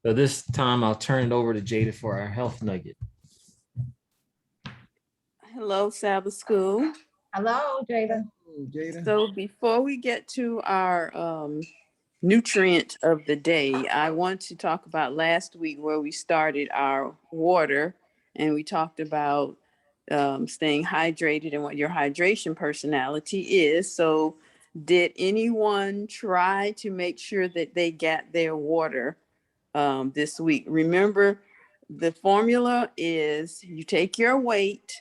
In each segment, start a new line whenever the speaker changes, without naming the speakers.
So this time I'll turn it over to Jada for our health nugget.
Hello, Sabbath School.
Hello, Jada.
So before we get to our nutrient of the day, I want to talk about last week where we started our water, and we talked about staying hydrated and what your hydration personality is. So did anyone try to make sure that they got their water this week? Remember, the formula is you take your weight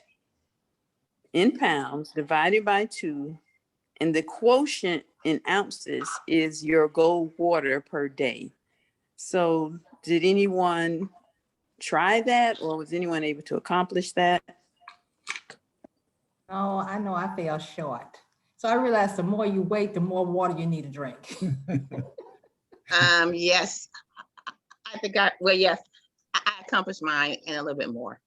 in pounds divided by 2, and the quotient in ounces is your goal water per day. So did anyone try that, or was anyone able to accomplish that?
Oh, I know I fell short. So I realized the more you wait, the more water you need to drink.
Yes, I think yes, I accomplished mine and a little bit more.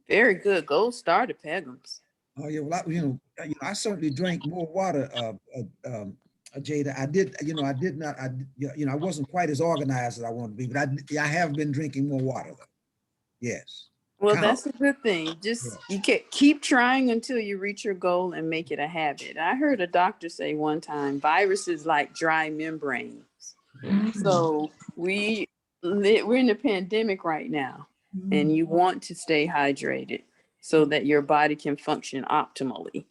Very good. Gold star to Pegums.
Oh yeah, well, I certainly drank more water, Jada. I did, I did not, I wasn't quite as organized as I wanted to be, but I have been drinking more water though. Yes.
Well, that's a good thing. Just you can keep trying until you reach your goal and make it a habit. I heard a doctor say one time, viruses like dry membranes. So we're in a pandemic right now, and you want to stay hydrated so that your body can function optimally.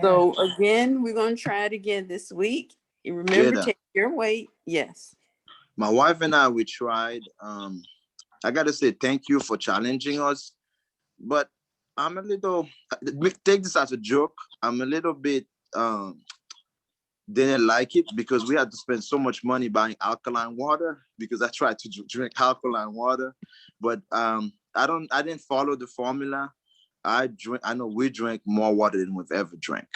So again, we're going to try it again this week. Remember,
Jada,
take your weight. Yes.
my wife and I, we tried. I gotta say thank you for challenging us, but I'm a little, take this as a joke. I'm a little bit didn't like it because we had to spend so much money buying alkaline water because I tried to drink alkaline water, but I didn't follow the formula. I know we drink more water than we've ever drank.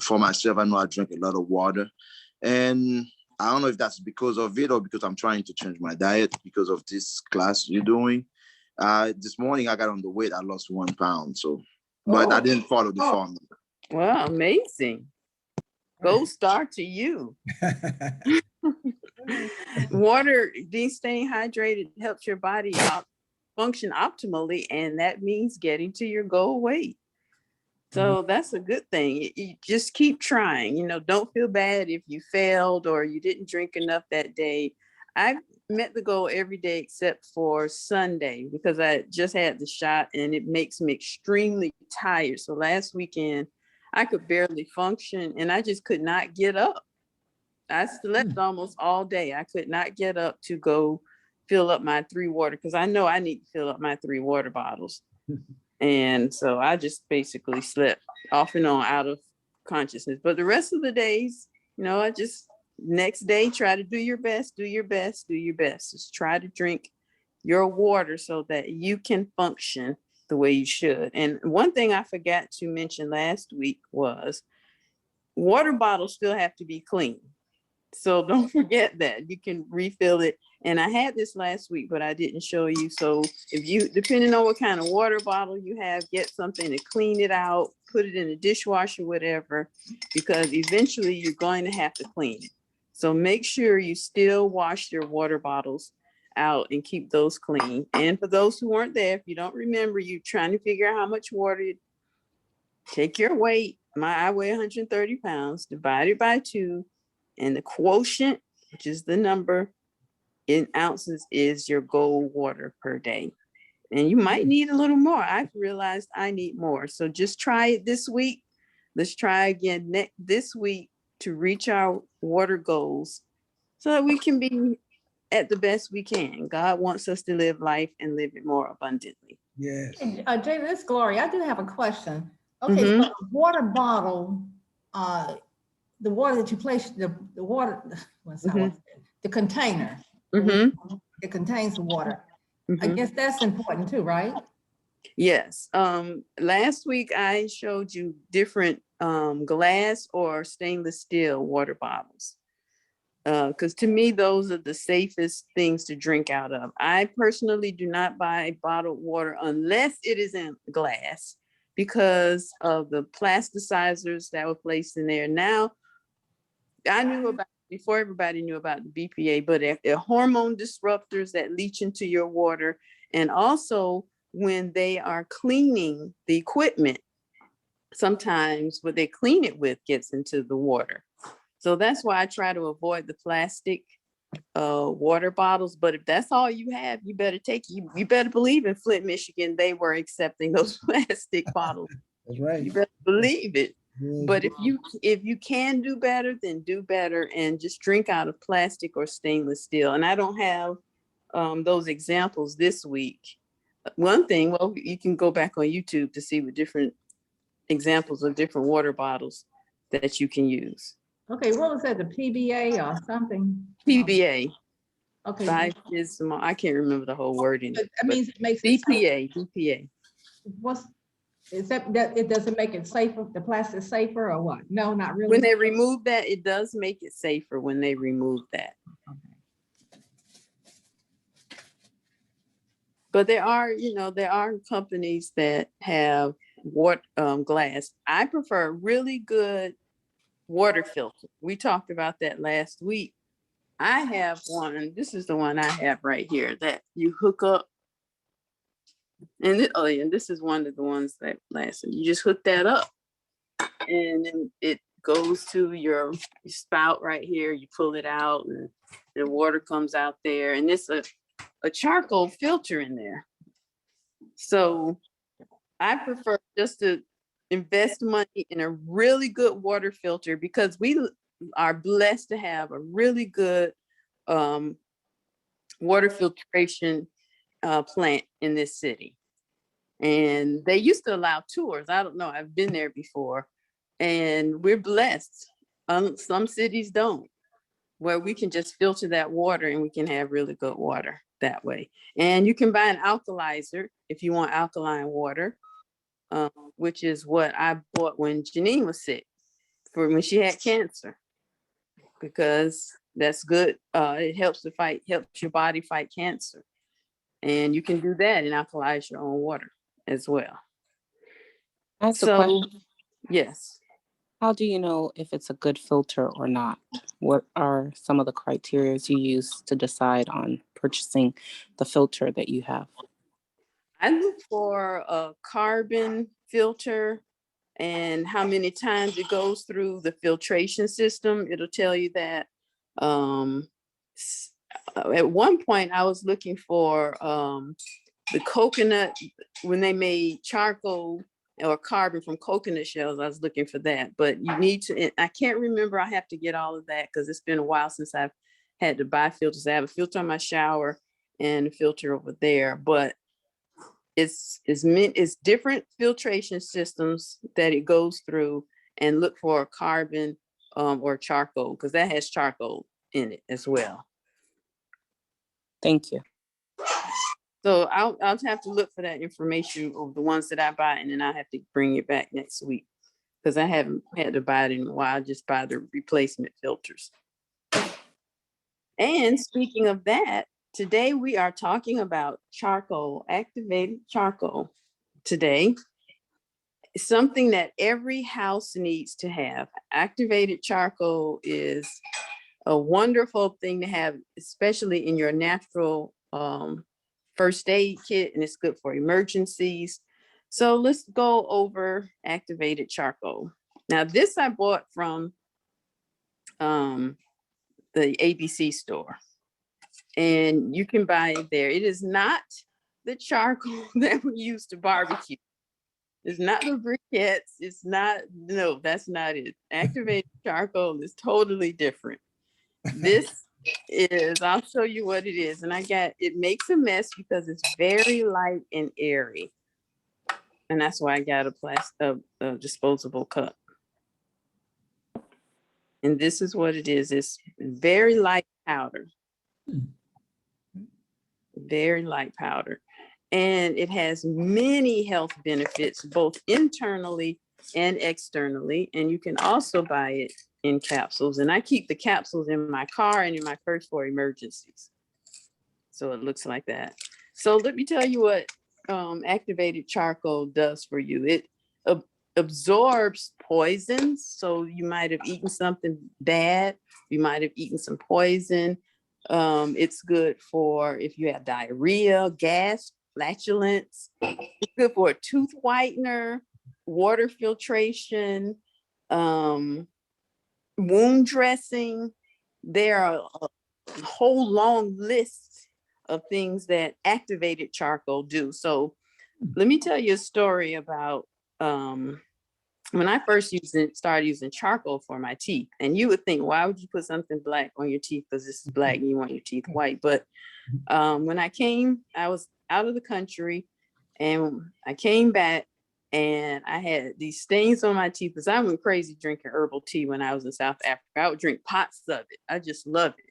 For myself, I know I drink a lot of water, and I don't know if that's because of it or because I'm trying to change my diet because of this class you're doing. This morning I got on the weight, I lost 1 pound. So, but I didn't follow the formula.
Wow, amazing. Gold star to you. Water, staying hydrated helps your body function optimally, and that means getting to your goal weight. So that's a good thing. You just keep trying, don't feel bad if you failed or you didn't drink enough that day. I met the goal every day except for Sunday because I just had the shot and it makes me extremely tired. So last weekend I could barely function and I just could not get up. I slept almost all day. I could not get up to go fill up my 3 water because I know I need to fill up my 3 water bottles. And so I just basically slept off and on out of consciousness. But the rest of the days, I just next day try to do your best, do your best, do your best. Just try to drink your water so that you can function the way you should. And one thing I forgot to mention last week was water bottles still have to be clean. So don't forget that you can refill it. And I had this last week, but I didn't show you. So if you, depending on what kind of water bottle you have, get something to clean it out, put it in a dishwasher, whatever, because eventually you're going to have to clean it. So make sure you still wash your water bottles out and keep those clean. And for those who weren't there, if you don't remember, you're trying to figure out how much water, take your weight. I weigh 130 pounds divided by 2. And the quotient, which is the number in ounces, is your goal water per day. And you might need a little more. I've realized I need more. So just try it this week. Let's try again this week to reach our water goals so that we can be at the best we can. God wants us to live life and live it more abundantly.
Yes.
Jada, this is Gloria. I do have a question. Okay, so the water bottle, the water that you place, the water, the container, it contains the water. I guess that's important too, right?
Yes. Last week I showed you different glass or stainless steel water bottles. Because to me, those are the safest things to drink out of. I personally do not buy bottled water unless it is in glass because of the plasticizers that were placed in there. Now, I knew about before everybody knew about the BPA, but they're hormone disruptors that leach into your water. And also when they are cleaning the equipment, sometimes what they clean it with gets into the water. So that's why I try to avoid the plastic water bottles. But if that's all you have, you better you better believe in Flint, Michigan, they were accepting those plastic bottles.
That's right.
You better believe it.
Yeah.
But if you can do better, then do better and just drink out of plastic or stainless steel. And I don't have those examples this week. One thing, well, you can go back on YouTube to see what different examples of different water bottles that you can use.
Okay, what was that, the PBA or something?
PBA.
Okay,
I can't remember the whole wording.
but that means it makes it
BPA.
Is that it doesn't make it safer, the plastic safer or what? No, not really.
When they remove that, it does make it safer when they remove that.
Okay.
But there are companies that have glass. I prefer a really good water filter. We talked about that last week. I have one. This is the one I have right here that you hook up. And this is one of the ones that lasts. You just hook that up, and then it goes to your spout right here. You pull it out, and the water comes out there. And it's a charcoal filter in there. So I prefer just to invest money in a really good water filter because we are blessed to have a really good water filtration plant in this city. And they used to allow tours. I don't know. I've been there before. And we're blessed. Some cities don't, where we can just filter that water and we can have really good water that way. And you can buy an alkalizer if you want alkaline water, which is what I bought when Janine was sick, for when she had cancer, because that's good. It helps your body fight cancer. And you can do that and alkalize your own water as well.
That's a question.
Yes.
How do you know if it's a good filter or not? What are some of the criteria you use to decide on purchasing the filter that you have?
I look for a carbon filter and how many times it goes through the filtration system. It'll tell you that. At one point, I was looking for the coconut, when they made charcoal or carbon from coconut shells. I was looking for that, but you need to, I can't remember. I have to get all of that because it's been a while since I've had to buy filters. I have a filter on my shower and a filter over there, but it's different filtration systems that it goes through, and look for a carbon or charcoal, because that has charcoal in it as well.
Thank you.
So I'll have to look for that information of the ones that I buy, and then I'll have to bring it back next week because I haven't had to buy it in a while. I just buy the replacement filters. And speaking of that, today we are talking about charcoal, activated charcoal. Today, it's something that every house needs to have. Activated charcoal is a wonderful thing to have, especially in your natural first aid kit, and it's good for emergencies. So let's go over activated charcoal. Now, this I bought from the ABC store, and you can buy it there. It is not the charcoal that we use to barbecue. It's not the briquettes. It's not, no, that's not it. Activated charcoal is totally different. This is, I'll show you what it is. And it makes a mess because it's very light and airy. And that's why I got a disposable cup. And this is what it is. It's very light powder. Very light powder. And it has many health benefits, both internally and externally. And you can also buy it in capsules. And I keep the capsules in my car and in my purse for emergencies. So it looks like that. So let me tell you what activated charcoal does for you. absorbs poisons. So you might have eaten something bad. You might have eaten some poison. It's good for if you have diarrhea, gas, flatulence. It's good for a tooth whitener, water filtration, wound dressing. There are a whole long list of things that activated charcoal do. So let me tell you a story about when I first started using charcoal for my teeth. And you would think, why would you put something black on your teeth? Because this is black and you want your teeth white. But when I was out of the country and I came back and I had these stains on my teeth because I went crazy drinking herbal tea when I was in South Africa. I would drink pots of it. I just loved it.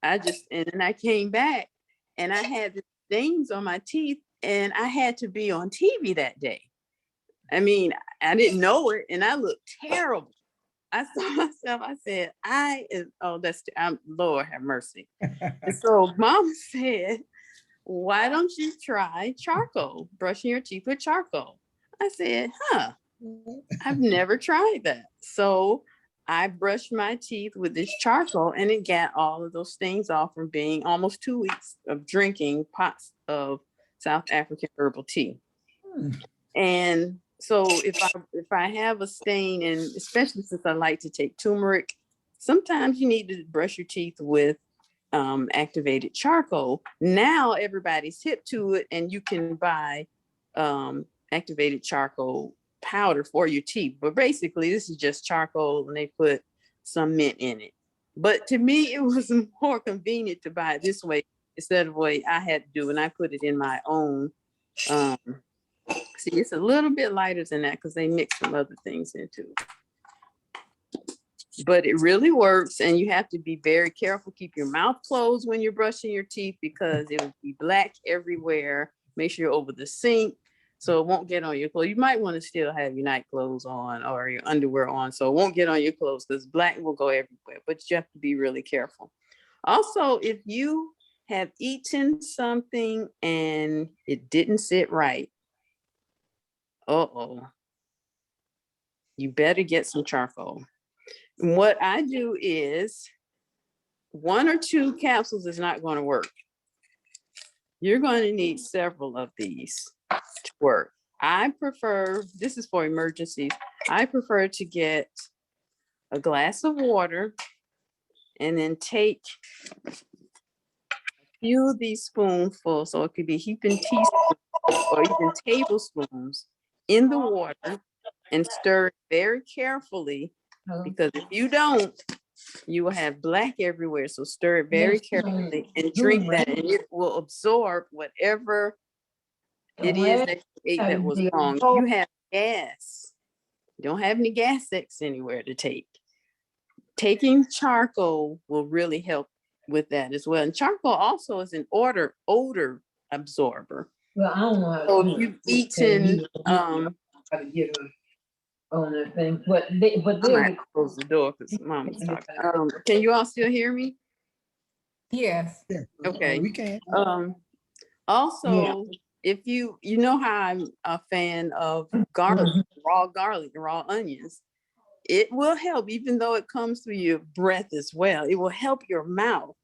And then I came back and I had the stains on my teeth and I had to be on TV that day. I mean, I didn't know it and I looked terrible. I saw myself, I said, Lord have mercy. And so Mama said, why don't you try charcoal, brushing your teeth with charcoal? I said, I've never tried that. So I brushed my teeth with this charcoal and it got all of those stains off from being almost 2 weeks of drinking pots of South African herbal tea. And so if I have a stain, and especially since I like to take turmeric, sometimes you need to brush your teeth with activated charcoal. Now everybody's hip to it and you can buy activated charcoal powder for your teeth. But basically this is just charcoal and they put some mint in it. But to me, it was more convenient to buy it this way instead of the way I had to do. And I put it in my own. See, it's a little bit lighter than that because they mix some other things into it. But it really works, and you have to be very careful. Keep your mouth closed when you're brushing your teeth because it will be black everywhere. Make sure you're over the sink so it won't get on your clothes. You might want to still have your night clothes on or your underwear on so it won't get on your clothes because black will go everywhere, but you have to be really careful. Also, if you have eaten something and it didn't sit right, you better get some charcoal. What I do is 1 or 2 capsules is not going to work. You're going to need several of these to work. I prefer, this is for emergencies, I prefer to get a glass of water and then take a few of these spoonfuls, so it could be heaping teaspoons or even tablespoons in the water and stir it very carefully, because if you don't, you will have black everywhere. So stir it very carefully and drink that, and it will absorb whatever it is that you ate that was wrong. If you have gas, you don't have any gas X anywhere to take, taking charcoal will really help with that as well. And charcoal also is an odor absorber.
Well, I don't know how
So
to
if
do
you've
it.
eaten
How to get her on the thing, but
I
they'll
might close the door because Mama's talking. Can you all still hear me?
Yes.
Yeah.
Okay.
We can.
Also, if you know how I'm a fan of garlic, raw garlic, raw onions, it will help, even though it comes through your breath as well. It will help your mouth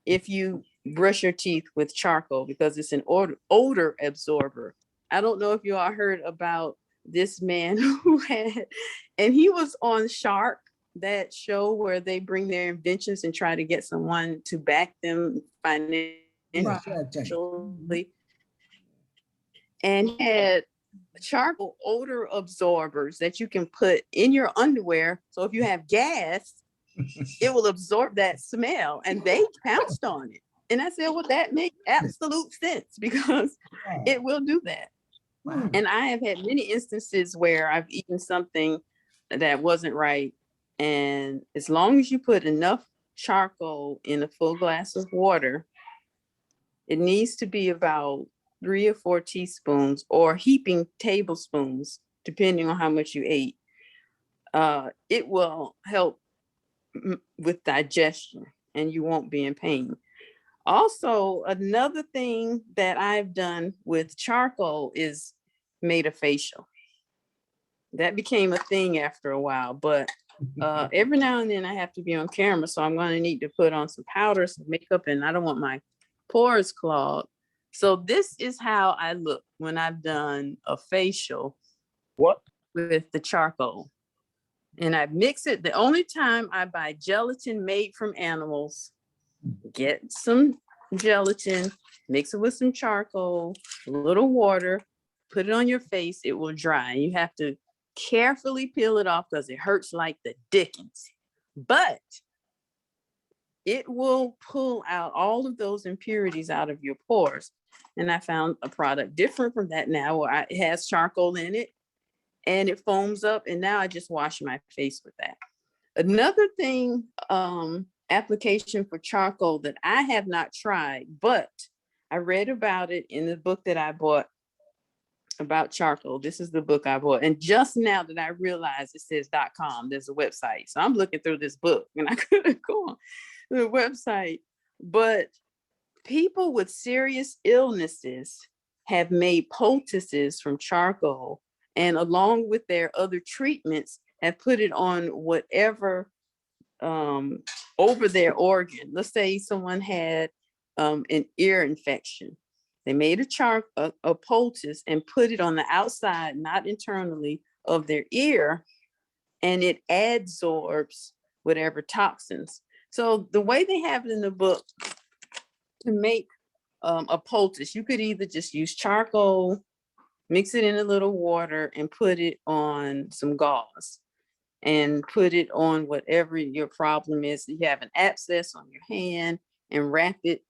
if you brush your teeth with charcoal because it's an odor absorber. I don't know if you all heard about this man who had, and he was on Shark, that show where they bring their inventions and try to get someone to back them financially. And he had charcoal odor absorbers that you can put in your underwear. So if you have gas, it will absorb that smell. And they pounced on it. And I said, well, that makes absolute sense because it will do that. Wow. And I have had many instances where I've eaten something that wasn't right. And as long as you put enough charcoal in a full glass of water, it needs to be about 3 or 4 teaspoons or heaping tablespoons, depending on how much you ate. It will help with digestion and you won't be in pain. Also, another thing that I've done with charcoal is made a facial. that became a thing after a while, but every now and then I have to be on camera, so I'm going to need to put on some powder, some makeup, and I don't want my pores clogged. So this is how I look when I've done a facial with the charcoal. And I mix it. The only time I buy gelatin made from animals, get some gelatin, mix it with some charcoal, a little water, put it on your face, it will dry. You have to carefully peel it off because it hurts like the dickens. But it will pull out all of those impurities out of your pores. And I found a product different from that now, where it has charcoal in it and it foams up. And now I just wash my face with that. Another thing, application for charcoal that I have not tried, but I read about it in the book that I bought about charcoal. This is the book I bought. And just now that I realized it says .com, there's a website. So I'm looking through this book and I couldn't go on the website. But people with serious illnesses have made poultices from charcoal, and along with their other treatments, have put it on whatever over their organ. Let's say someone had an ear infection. They made a poultice and put it on the outside, not internally, of their ear, and it adsorbs whatever toxins. So the way they have it in the book, to make a poultice, you could either just use charcoal, mix it in a little water, and put it on some gauze, and put it on whatever your problem is. You have an abscess on your hand, and wrap it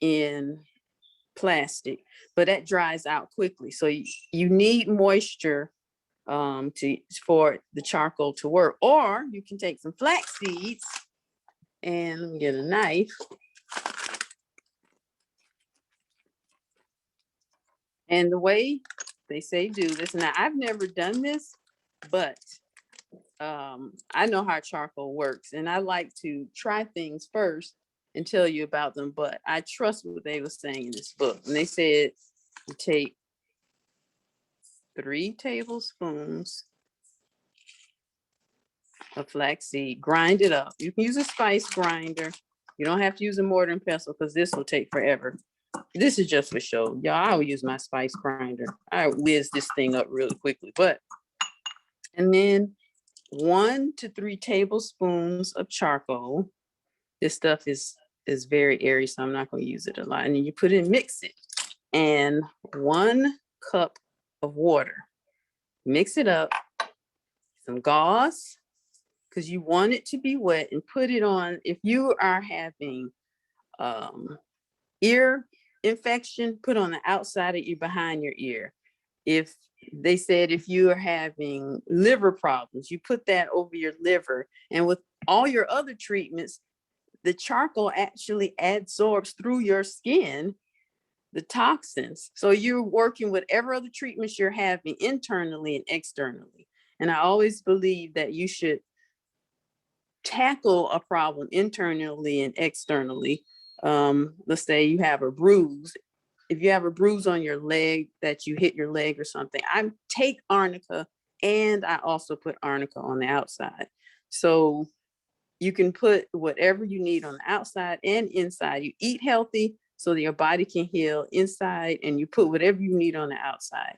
in plastic, but that dries out quickly. So you need moisture for the charcoal to work. Or you can take some flax seeds, and let me get a knife. And the way they say do this, now I've never done this, but I know how charcoal works, and I like to try things first and tell you about them, but I trust what they were saying in this book. And they said you take 3 tablespoons of flaxseed, grind it up. You can use a spice grinder. You don't have to use a mortar and pestle because this will take forever. This is just for show. Y'all, I will use my spice grinder. I whiz this thing up really quickly, and then 1 to 3 tablespoons of charcoal. This stuff is very airy, so I'm not going to use it a lot. And then you put it, mix it, and 1 cup of water. Mix it up, some gauze, because you want it to be wet, and put it on. If you are having ear infection, put on the outside of you, behind your ear. If they said if you are having liver problems, you put that over your liver. And with all your other treatments, the charcoal actually adsorbs through your skin the toxins. So you're working whatever other treatments you're having internally and externally. And I always believe that you should tackle a problem internally and externally. Let's say you have a bruise. If you have a bruise on your leg, that you hit your leg or something, I take arnica, and I also put arnica on the outside. So you can put whatever you need on the outside and inside. You eat healthy so that your body can heal inside, and you put whatever you need on the outside.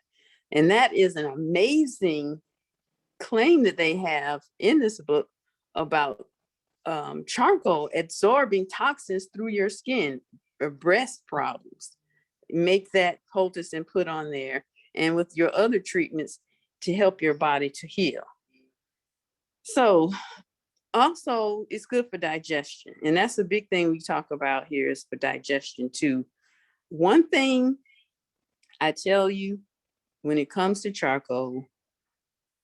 And that is an amazing claim that they have in this book about charcoal absorbing toxins through your skin, or breast problems. Make that poultice and put on there, and with your other treatments to help your body to heal. So also, it's good for digestion, and that's a big thing we talk about here, is for digestion too. One thing I tell you, when it comes to charcoal,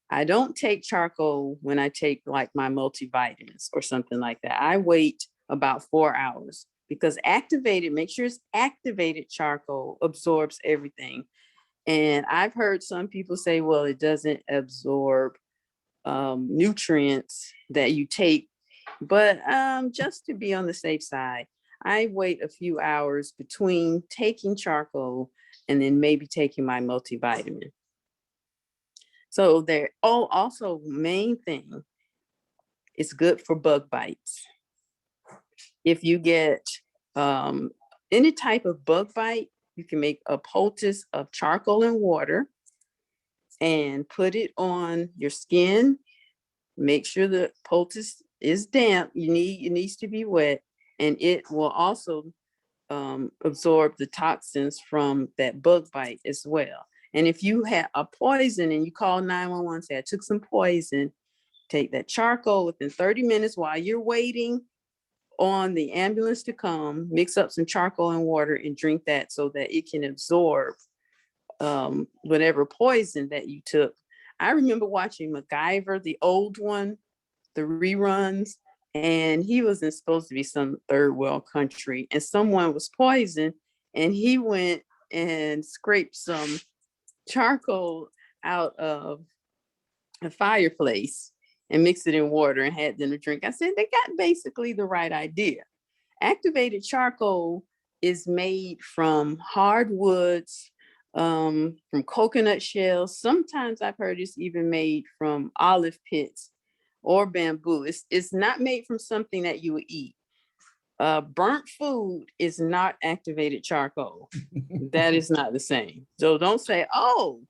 I don't take charcoal when I take like my multivitamins or something like that. I wait about 4 hours, because make sure it's activated charcoal absorbs everything. And I've heard some people say, well, it doesn't absorb nutrients that you take, but just to be on the safe side, I wait a few hours between taking charcoal and then maybe taking my multivitamin. So there, oh, also main thing, it's good for bug bites. If you get any type of bug bite, you can make a poultice of charcoal and water and put it on your skin. Make sure the poultice is damp. It needs to be wet, and it will also absorb the toxins from that bug bite as well. And if you have a poison and you call 911, say I took some poison, take that charcoal within 30 minutes while you're waiting on the ambulance to come, mix up some charcoal and water and drink that so that it can absorb whatever poison that you took. I remember watching MacGyver, the old one, the reruns, and he was supposed to be some third world country, and someone was poisoned, and he went and scraped some charcoal out of a fireplace and mixed it in water and had them to drink. I said, they got basically the right idea. Activated charcoal is made from hardwoods, from coconut shells. Sometimes I've heard it's even made from olive pits or bamboo. It's not made from something that you would eat. Burnt food is not activated charcoal. That is not the same. So don't say, oh,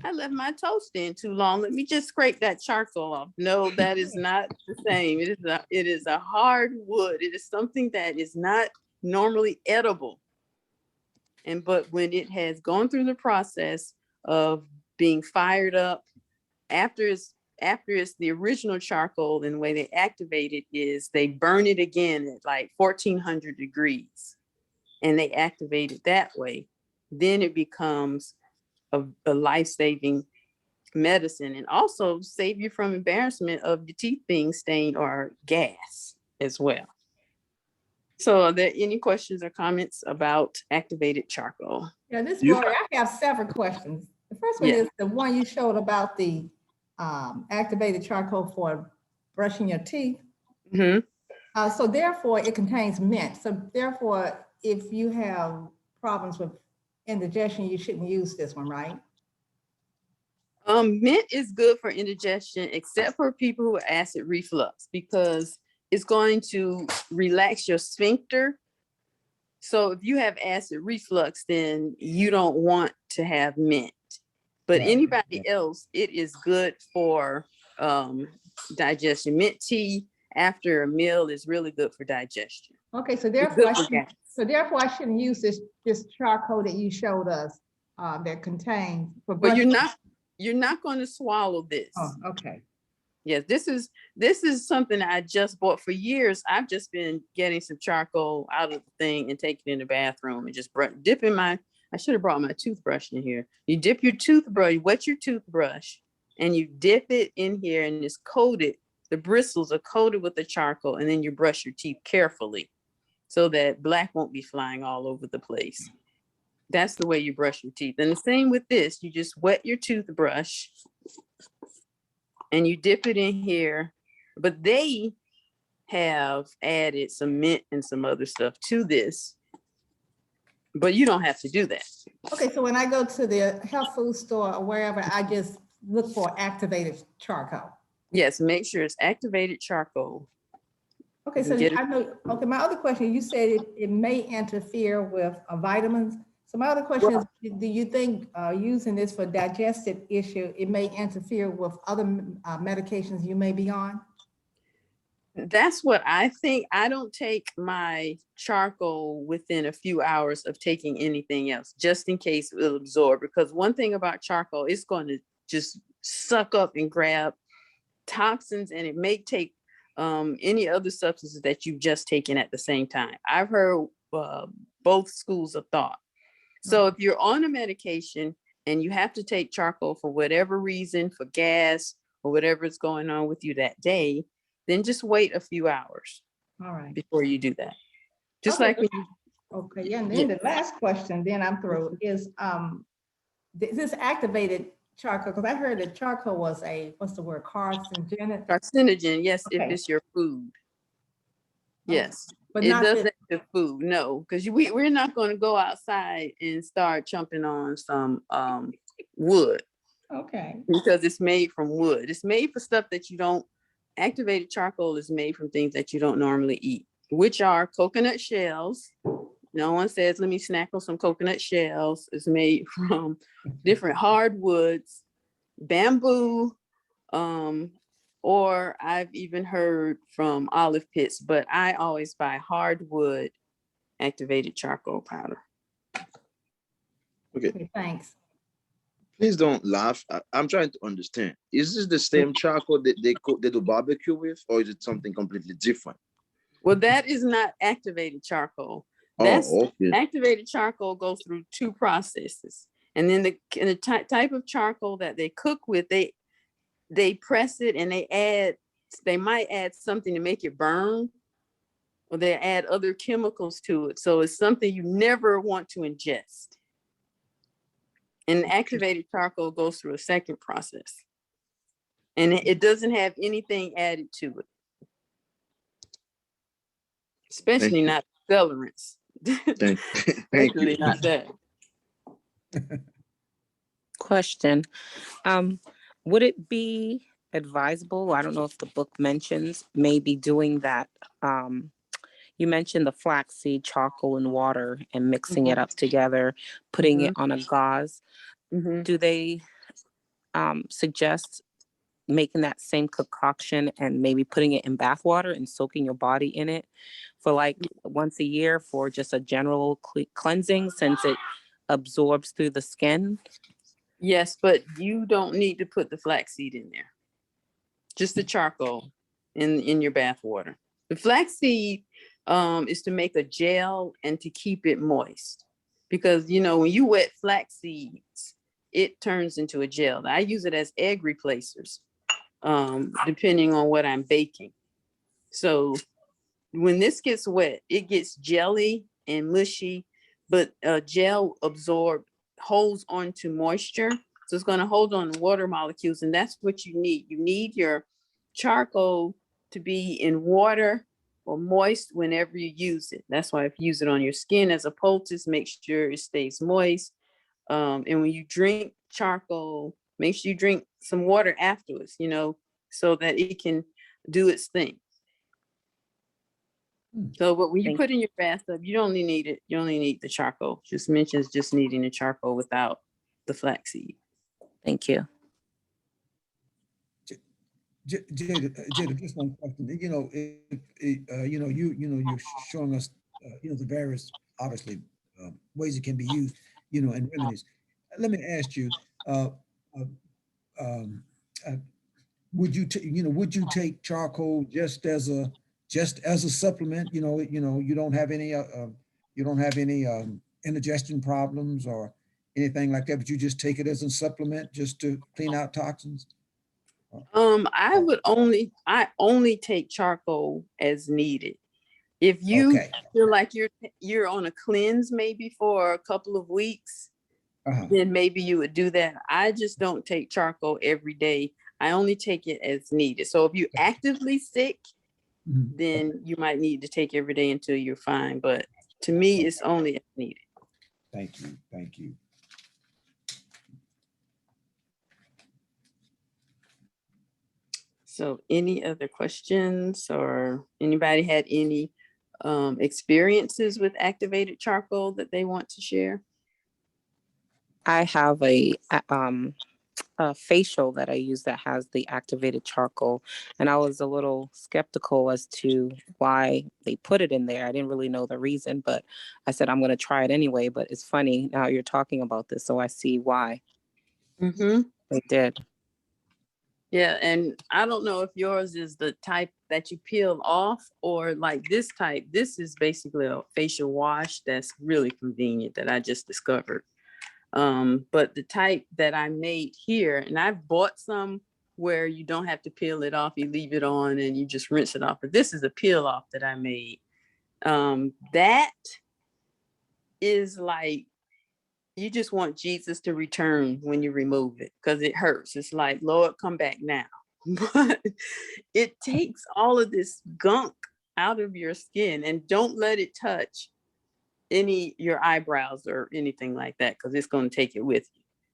I left my toast in too long. Let me just scrape that charcoal off. No, that is not the same. It is a hard wood. It is something that is not normally edible. But when it has gone through the process of being fired up, after it's the original charcoal, and the way they activate it is they burn it again at like 1400 degrees, and they activate it that way. Then it becomes a life-saving medicine, and also save you from embarrassment of your teeth being stained or gas as well. So are there any questions or comments about activated charcoal?
Yeah, this boy, I have several questions. The first one is the one you showed about the activated charcoal for brushing your teeth.
Mm-hmm.
So therefore it contains mint. So therefore, if you have problems with indigestion, you shouldn't use this one, right?
Mint is good for indigestion, except for people who have acid reflux, because it's going to relax your sphincter. So if you have acid reflux, then you don't want to have mint. But anybody else, it is good for digestion. Mint tea after a meal is really good for digestion.
Okay, so therefore I shouldn't use this charcoal that you showed us that contains.
But you're not going to swallow this.
Oh, okay.
Yes, this is something I just bought. For years. I've just been getting some charcoal out of the thing and taking it in the bathroom and just dipping I should have brought my toothbrush in here. You dip your toothbrush, wet your toothbrush, and you dip it in here, and it's coated. The bristles are coated with the charcoal, and then you brush your teeth carefully so that black won't be flying all over the place. That's the way you brush your teeth. And the same with this, you just wet your toothbrush and you dip it in here, but they have added some mint and some other stuff to this, but you don't have to do that.
Okay, so when I go to the health food store or wherever, I just look for activated charcoal.
Yes, make sure it's activated charcoal.
Okay, so I know, okay, my other question, you said it may interfere with vitamins. So my other question is, do you think using this for digestive issue, it may interfere with other medications you may be on?
That's what I think. I don't take my charcoal within a few hours of taking anything else, just in case it'll absorb. Because one thing about charcoal, it's going to just suck up and grab toxins, and it may take any other substances that you've just taken at the same time. I've heard both schools of thought. So if you're on a medication and you have to take charcoal for whatever reason, for gas or whatever is going on with you that day, then just wait a few hours.
All right.
Before you do that. Just
okay.
like when you.
Okay, yeah, and then the last question, then I'm through, is this activated charcoal, because I heard that charcoal was what's the word, carcinogen?
Carcinogen, yes,
okay.
If it's your food. Yes.
Okay. But
it
not
doesn't the food, no, because we're not going to go outside and start chomping on some wood.
Okay.
because it's made from wood. It's made for stuff that you don't, activated charcoal is made from things that you don't normally eat, which are coconut shells. No one says, let me snack on some coconut shells. It's made from different hardwoods, bamboo, or I've even heard from olive pits, but I always buy hardwood activated charcoal powder.
Okay,
Okay, thanks.
please don't laugh. I'm trying to understand. Is this the same charcoal that they cook, they do barbecue with, or is it something completely different?
Well, that is not activated charcoal. That's
Oh, okay.
activated charcoal goes through two processes. And then the type of charcoal that they cook with, they press it and they might add something to make it burn, or they add other chemicals to it. So it's something you never want to ingest. And activated charcoal goes through a second process. And it doesn't have anything added to it. Especially not accelerants.
Thank
Especially
you.
not that.
Question. Would it be advisable? I don't know if the book mentions maybe doing that. You mentioned the flaxseed, charcoal, and water and mixing it up together, putting it on a gauze. Do they suggest making that same concoction and maybe putting it in bath water and soaking your body in it for like once a year for just a general cleansing, since it absorbs through the skin?
Yes, but you don't need to put the flaxseed in there. Just the charcoal in your bath water. The flaxseed is to make a gel and to keep it moist. Because, you know, when you wet flax seeds, it turns into a gel. I use it as egg replacers, depending on what I'm baking. So when this gets wet, it gets jelly and mushy, but gel holds onto moisture. So it's going to hold on to water molecules, and that's what you need. You need your charcoal to be in water or moist whenever you use it. That's why if you use it on your skin as a poultice, make sure it stays moist. And when you drink charcoal, make sure you drink some water afterwards, you know, so that it can do its thing. So, but when you put in your bathtub, you only need it. You only need the charcoal. Just mentions just needing the charcoal without the flaxseed.
Thank you.
Jada, just one question. You know, you're showing us, the various, obviously, ways it can be used, and remedies. Let me ask you, uh, uh, um, uh, would you take charcoal just as a supplement? You don't have any indigestion problems or anything like that, but you just take it as a supplement just to clean out toxins?
I only take charcoal as needed. If you
Okay.
feel like you're on a cleanse maybe for a couple of weeks, then maybe you would do that. I just don't take charcoal every day. I only take it as needed. So if you're actively sick, then you might need to take every day until you're fine. But to me, it's only as needed.
Thank you. Thank you.
So any other questions, or anybody had any experiences with activated charcoal that they want to share?
I have a facial that I use that has the activated charcoal, and I was a little skeptical as to why they put it in there. I didn't really know the reason, but I said I'm going to try it anyway. But it's funny now you're talking about this, so I see why they did.
Yeah, and I don't know if yours is the type that you peel off or like this type. This is basically a facial wash that's really convenient that I just discovered. But the type that I made here, and I've bought some where you don't have to peel it off, you leave it on and you just rinse it off. But this is a peel off that I made. That is like, you just want Jesus to return when you remove it because it hurts. It's like, Lord, come back now. But it takes all of this gunk out of your skin, and don't let it touch your eyebrows or anything like that, because it's going to take it with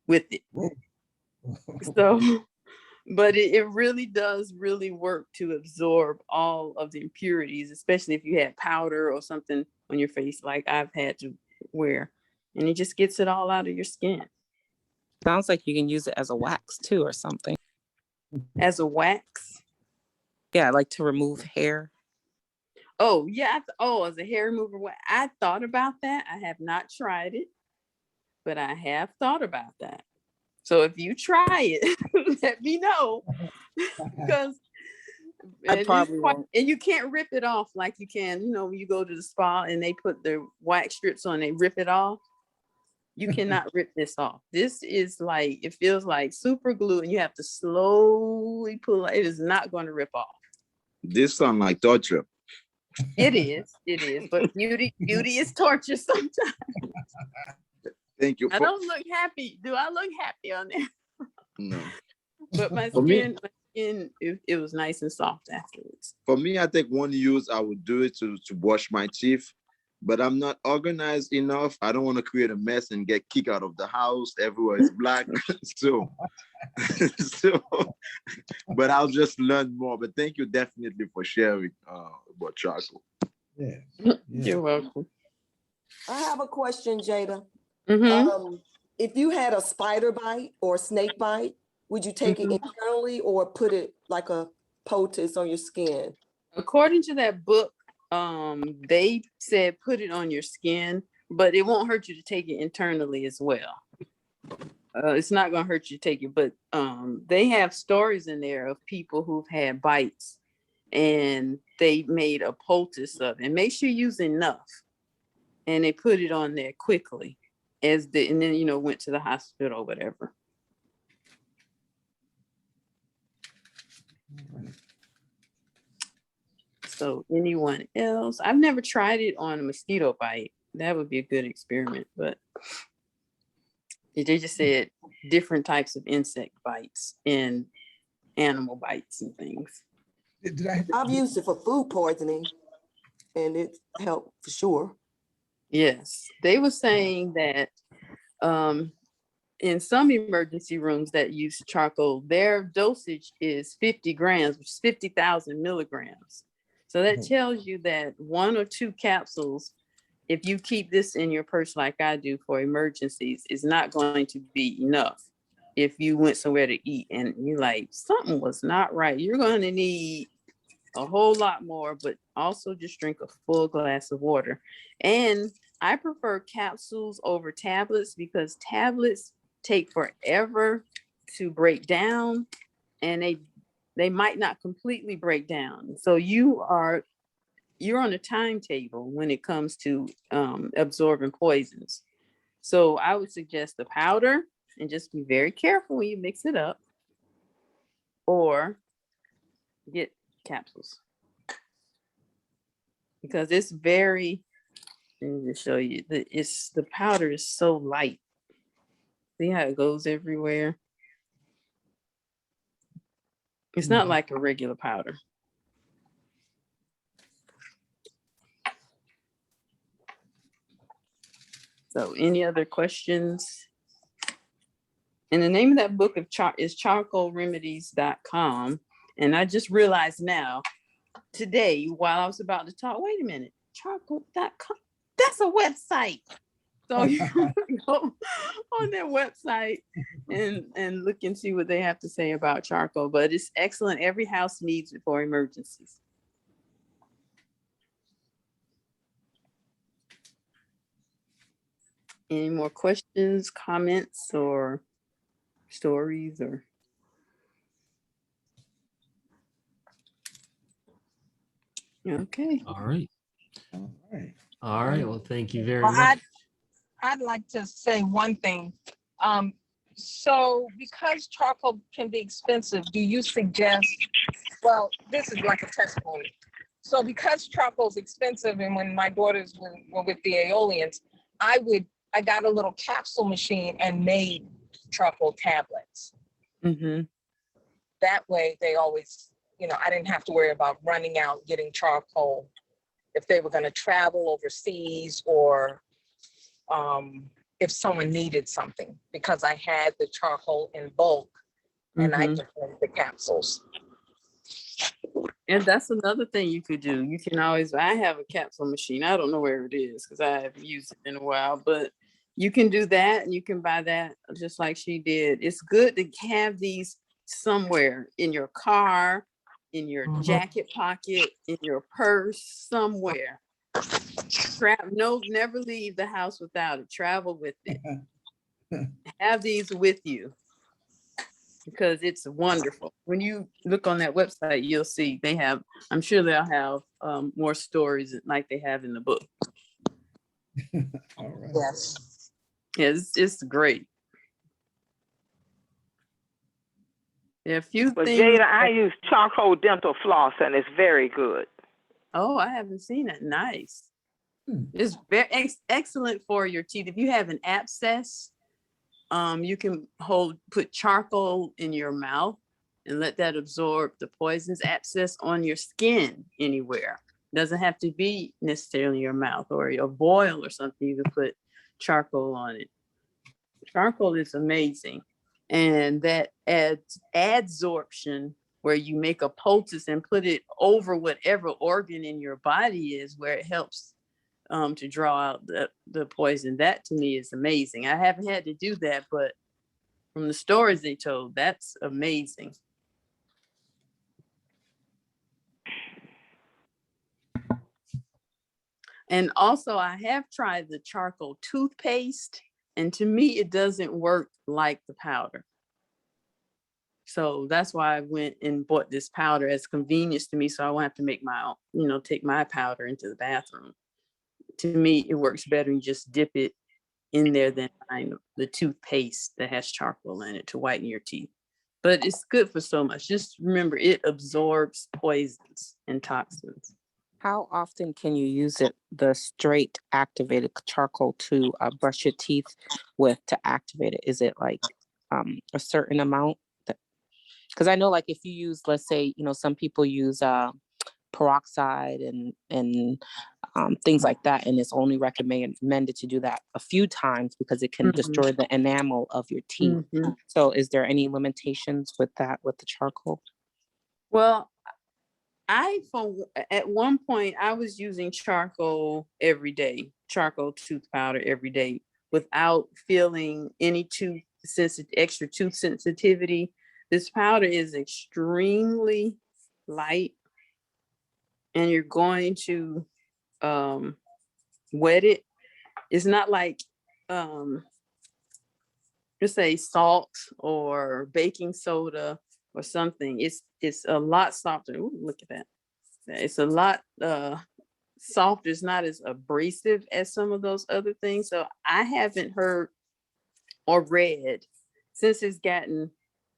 it.
Whoa.
So, but it really does really work to absorb all of the impurities, especially if you had powder or something on your face like I've had to wear, and it just gets it all out of your skin.
Sounds like you can use it as a wax too or something.
As a wax?
Yeah, like to remove hair.
Oh, yeah. As a hair remover. I thought about that. I have not tried it, but I have thought about that. So if you try it, let me know. Because
I probably won't.
and you can't rip it off like you can, when you go to the spa and they put the wax strips on, they rip it off. You cannot rip this off. This is like, it feels like super glue and you have to slowly pull it. It is not going to rip off.
This sounds like torture.
It is, but beauty is torture sometimes.
Thank you.
I don't look happy. Do I look happy on there?
No.
But my
For me-
skin, it was nice and soft afterwards.
For me, I think one use I would do it to brush my teeth, but I'm not organized enough. I don't want to create a mess and get kicked out of the house. Everywhere is black. so, but I'll just learn more. But thank you definitely for sharing about charcoal.
Yeah.
You're welcome.
I have a question, Jada.
Mhm.
If you had a spider bite or a snake bite, would you take it internally or put it like a poultice on your skin?
According to that book, they said put it on your skin, but it won't hurt you to take it internally as well. It's not going to hurt you to take it, but they have stories in there of people who've had bites and they made a poultice of it. And make sure you use enough. And they put it on there quickly and then, went to the hospital or whatever. So anyone else? I've never tried it on a mosquito bite. That would be a good experiment, but they just said different types of insect bites and animal bites and things.
I've used it for food poisoning and it helped for sure.
Yes, they were saying that in some emergency rooms that use charcoal, their dosage is 50 grams, which is 50,000 milligrams. So that tells you that 1 or 2 capsules, if you keep this in your purse like I do for emergencies, is not going to be enough. If you went somewhere to eat and you're like, something was not right, you're going to need a whole lot more, but also just drink a full glass of water. And I prefer capsules over tablets because tablets take forever to break down and they might not completely break down. So you're on a timetable when it comes to absorbing poisons. So I would suggest the powder and just be very careful when you mix it up, or get capsules. Because it's very, let me just show you, the powder is so light. See how it goes everywhere? It's not like a regular powder. So any other questions? And the name of that book is charcoalremedies.com. And I just realized now, today, while I was about to talk, wait a minute, charcoal.com, that's a website. So you go on their website and look and see what they have to say about charcoal. But it's excellent. Every house needs it for emergencies. Any more questions, comments, or stories, or? Okay.
All right.
All right.
All right. Well, thank you very
Well,
much.
I'd like to say one thing. So because charcoal can be expensive, do you suggest, well, this is like a testimony. So because charcoal is expensive, and when my daughters were with the Aeolians, I got a little capsule machine and made charcoal tablets.
Mm-hmm.
That way they always, I didn't have to worry about running out, getting charcoal if they were going to travel overseas, or if someone needed something, because I had the charcoal in bulk and I
Mhm.
just wanted the capsules.
And that's another thing you could do. You can always, I have a capsule machine. I don't know where it is because I haven't used it in a while, but you can do that and you can buy that just like she did. It's good to have these somewhere in your car, in your jacket pocket, in your purse, somewhere. No, never leave the house without it. Travel with it. Have these with you because it's wonderful. When you look on that website, you'll see they have, I'm sure they'll have more stories like they have in the book.
All right.
Yes.
Yeah, it's great. There are a few
Well,
things.
Jada, I use charcoal dental floss and it's very good.
Oh, I haven't seen it. Nice.
Hmm.
It's very excellent for your teeth. If you have an abscess, you can put charcoal in your mouth and let that absorb the poisons abscess on your skin anywhere. Doesn't have to be necessarily your mouth or your boil or something. You can put charcoal on it. Charcoal is amazing. And that adds adsorption, where you make a poultice and put it over whatever organ in your body is, where it helps to draw out the poison. That to me is amazing. I haven't had to do that, but from the stories they told, that's amazing. And also I have tried the charcoal toothpaste, and to me, it doesn't work like the powder. So that's why I went and bought this powder as convenience to me. So I won't have to make my own, take my powder into the bathroom. To me, it works better. You just dip it in there than buying the toothpaste that has charcoal in it to whiten your teeth. But it's good for so much. Just remember, it absorbs poisons and toxins.
How often can you use it, the straight activated charcoal, to brush your teeth with to activate it? Is it like a certain amount? Because I know, like, if you use, let's say, some people use peroxide and things like that, and it's only recommended to do that a few times because it can destroy the enamel of your teeth. So is there any limitations with that, with the charcoal?
Well, at one point I was using charcoal every day, charcoal tooth powder every day, without feeling any extra tooth sensitivity. This powder is extremely light, and you're going to wet it. It's not like just say salt or baking soda or something. It's a lot softer. Ooh, look at that. It's a lot softer. It's not as abrasive as some of those other things. So I haven't heard or read, since it's gotten,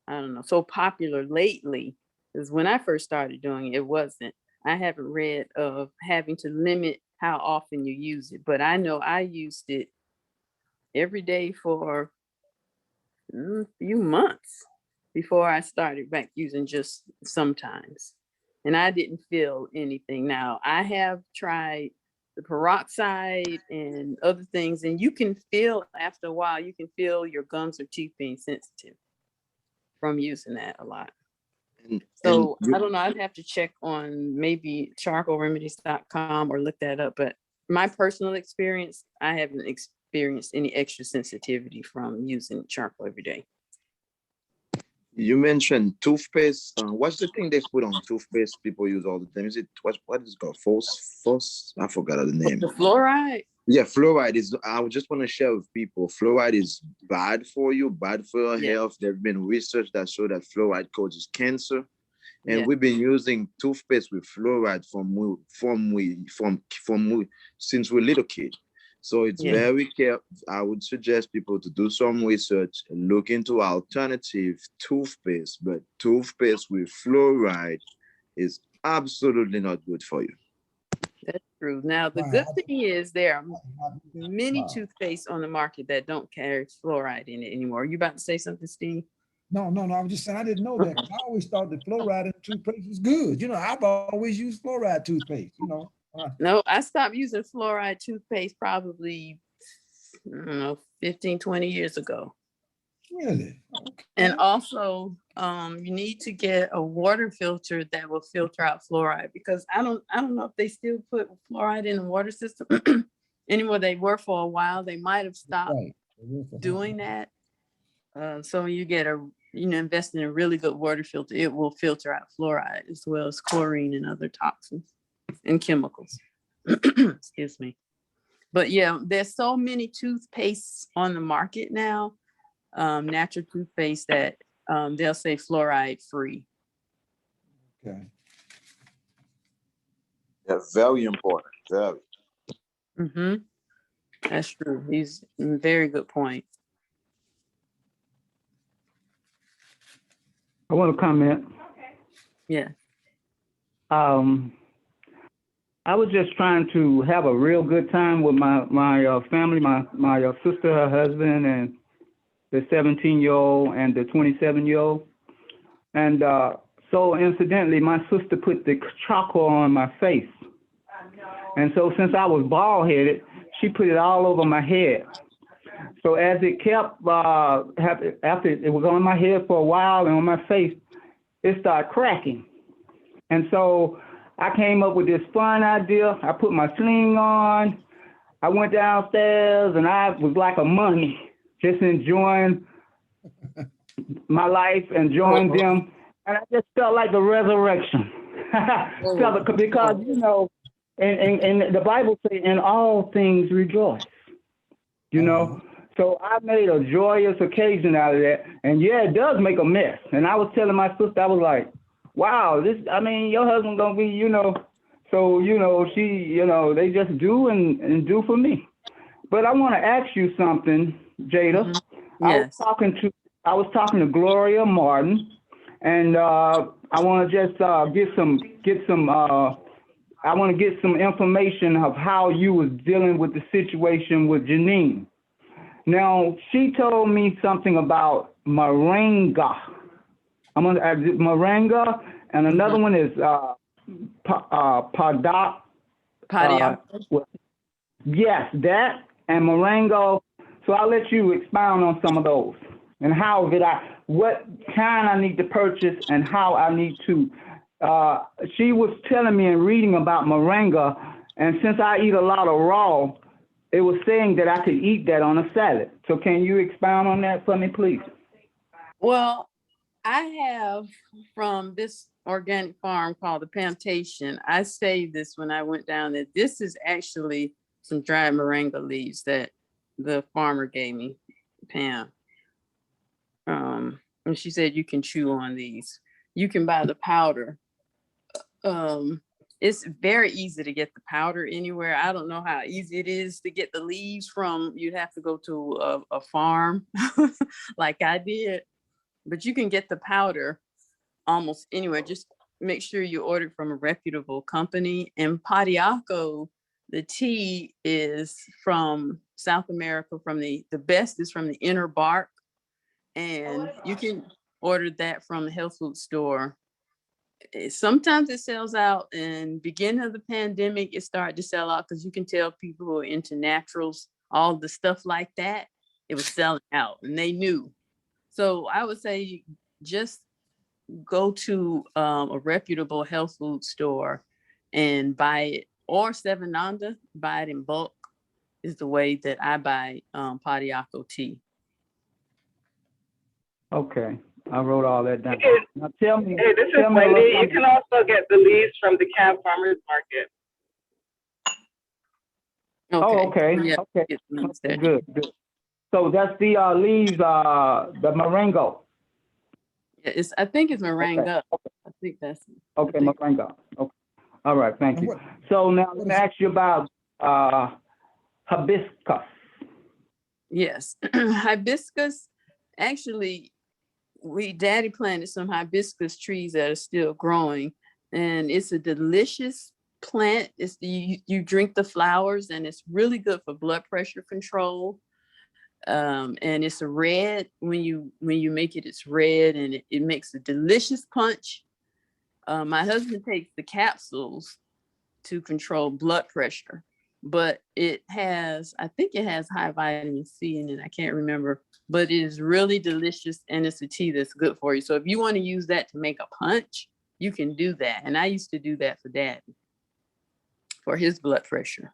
I don't know, so popular lately, because when I first started doing it, it wasn't. I haven't read of having to limit how often you use it, but I know I used it every day for a few months before I started back using just sometimes. And I didn't feel anything. Now, I have tried the peroxide and other things, and you can feel after a while, you can feel your gums or teeth being sensitive from using that a lot. So I don't know, I'd have to check on maybe charcoalremedies.com or look that up. But my personal experience, I haven't experienced any extra sensitivity from using charcoal every day.
You mentioned toothpaste. What's the thing they put on toothpaste people use all the time? Is it what is it called? False? I forgot the name.
The fluoride?
Yeah, fluoride is. I would just want to share with people. Fluoride is bad for you, bad for your health. There've been research that show that fluoride causes cancer, and we've been using toothpaste with fluoride since we're little kids. So it's very careful. I would suggest people to do some research and look into alternative toothpaste, but toothpaste with fluoride is absolutely not good for you.
That's true. Now, the good thing is there are many toothpaste on the market that don't carry fluoride in it anymore. Are you about to say something, Steve?
No. I was just saying I didn't know that. I always thought that fluoride in toothpaste was good. I've always used fluoride toothpaste.
No, I stopped using fluoride toothpaste probably I don't know, 15, 20 years ago.
Really?
And
Okay.
also, you need to get a water filter that will filter out fluoride, because I don't know if they still put fluoride in the water system anymore. They were for a while. They might have stopped
Right.
doing that. So you get invest in a really good water filter. It will filter out fluoride as well as chlorine and other toxins and chemicals. Excuse me. But yeah, there's so many toothpastes on the market now, natural toothpaste, that they'll say fluoride free.
Okay.
Yeah, very important. Very.
Mm-hmm. That's true. He's a very good point.
I want to comment.
Yeah.
I was just trying to have a real good time with my family, my sister, her husband, and the 17-year-old and the 27-year-old. And so incidentally, my sister put the charcoal on my face. And so since I was bald-headed, she put it all over my head. So as it kept, after it was on my head for a while and on my face, it started cracking. And so I came up with this fun idea. I put my sling on. I went downstairs and I was like a mummy, just enjoying my life, enjoying them. And I just felt like a resurrection. Because, you know, and the Bible says, in all things rejoice, you know. So I made a joyous occasion out of that. And yeah, it does make a mess. And I was telling my sister, I was like, wow, your husband gonna be, you know, so, you know, she, you know, they just do and do for me. But I want to ask you something, Jada. Mm-hmm.
Yes.
I was talking to Gloria Martin, and I want to just get some information of how you was dealing with the situation with Janine. Now, she told me something about moringa. I'm going to add moringa, and another one is padak. Yes, that and moringa. So I'll let you expound on some of those and what kind I need to purchase and how I need to. She was telling me and reading about moringa, and since I eat a lot of raw, it was saying that I could eat that on a salad. So can you expound on that for me, please?
Well, I have from this organic farm called the Plantation. I saved this when I went down there. This is actually some dried moringa leaves that the farmer gave me, Pam. And she said you can chew on these. You can buy the powder. It's very easy to get the powder anywhere. I don't know how easy it is to get the leaves from. You'd have to go to a farm like I did. But you can get the powder almost anywhere. Just make sure you order from a reputable company. And Padiaco, the tea, is from South America. From the best is from the inner bark. And you can order that from the health food store. Sometimes it sells out. In beginning of the pandemic, it started to sell out because you can tell people who are into naturals, all the stuff like that, it was selling out and they knew. So I would say just go to a reputable health food store and buy it, or Seven Nanda, buy it in bulk is the way that I buy Padiaco tea.
Okay, I wrote all that down. Now
tell me. Hey, this is Wendy. You can also get the leaves from the Camp Farmers Market.
Okay. Oh, okay. Yeah, okay. Good. So that's the leaves, the moringa.
Yeah, I think it's moringa. Okay. I think that's it.
Okay, moringa. Okay. All right, thank you. So now let me ask you about hibiscus.
Yes, hibiscus. Actually, Daddy planted some hibiscus trees that are still growing, and it's a delicious plant. It's you drink the flowers, and it's really good for blood pressure control. And it's a red. When you make it, it's red, and it makes a delicious punch. My husband takes the capsules to control blood pressure, but it has, I think it has high vitamin C in it. I can't remember, but it is really delicious and it's a tea that's good for you. So if you want to use that to make a punch, you can do that. And I used to do that for Dad for his blood pressure.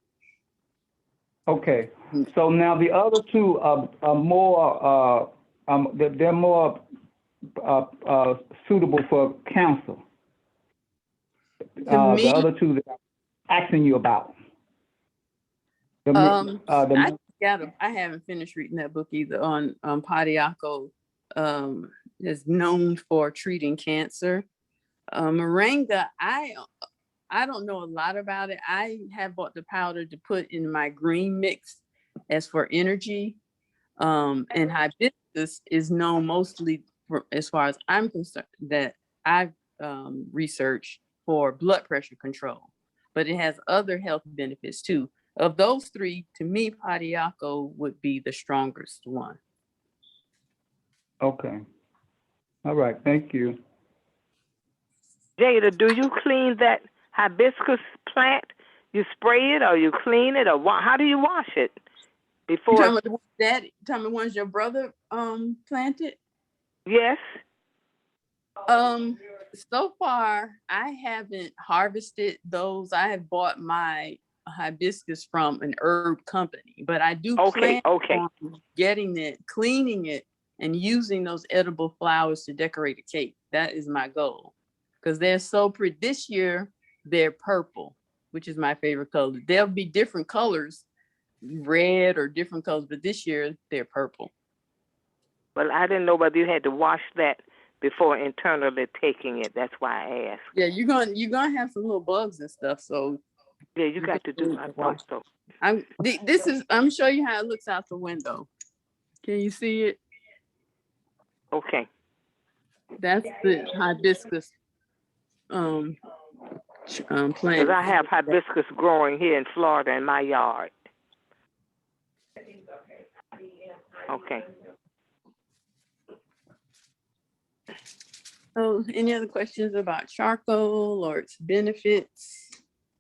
Okay, so now the other two are more, they're more suitable for cancer.
To me,
the other two that I'm asking you about.
I haven't finished reading that book either on Padiaco. Is known for treating cancer. Moringa, I don't know a lot about it. I have bought the powder to put in my green mix as for energy. And hibiscus is known mostly, for, as far as I'm concerned, that I've researched for blood pressure control, but it has other health benefits too. Of those three, to me, Padiaco would be the strongest one.
Okay. All right, thank you.
Jada, do you clean that hibiscus plant? You spray it or you clean it, or how do you wash it before?
You talking about the ones your brother planted?
Yes.
So far I haven't harvested those. I have bought my hibiscus from an herb company, but I do plan on getting it, cleaning it, and using those edible flowers to decorate a cake. That is my goal, because they're so pretty. This year they're purple, which is my favorite color. There'll be different colors, red or different colors, but this year they're purple.
Well, I didn't know whether you had to wash that before internally taking it. That's why I asked.
Yeah, you're gonna have some little bugs and stuff, so
yeah, you got to do. I thought so.
I'm show you how it looks out the window. Can you see it?
Okay.
That's the hibiscus plant.
Because I have hibiscus growing here in Florida in my yard. Okay.
So, any other questions about charcoal or its benefits?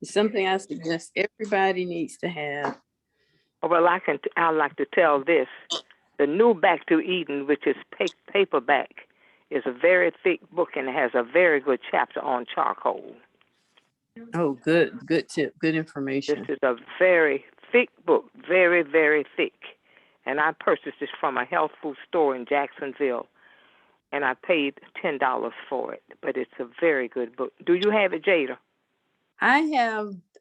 It's something I suggest everybody needs to have.
Well, I like to tell this. The new Back to Eden, which is paperback, is a very thick book and it has a very good chapter on charcoal.
Oh, good tip, good information.
This is a very thick book, very, very thick. And I purchased this from a health food store in Jacksonville, and I paid $10 for it. But it's a very good book. Do you have it, Jada?
I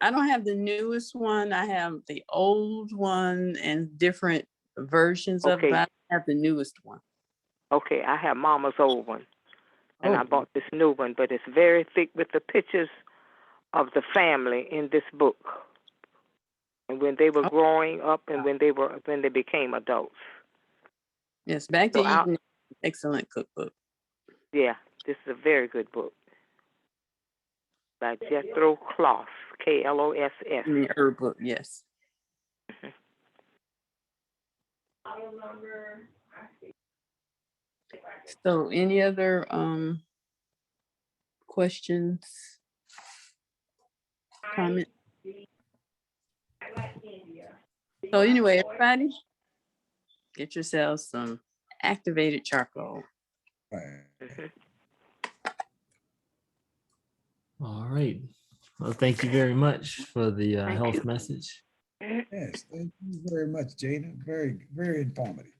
don't have the newest one. I have the old one and different versions of it. But I have the newest one.
Okay, I have Mama's old one. And I bought this new one, but it's very thick with the pictures of the family in this book. And when they were growing up and when they became adults.
Yes, Back to Eden, excellent cookbook.
Yeah, this is a very good book. By Jethro Kloss, Kloss.
The herb book, yes. So any other questions, comments? So anyway, everybody, get yourselves some activated charcoal.
All right. Well, thank you very much for the health message.
Yes, thank you very much, Jada. Very, very informative.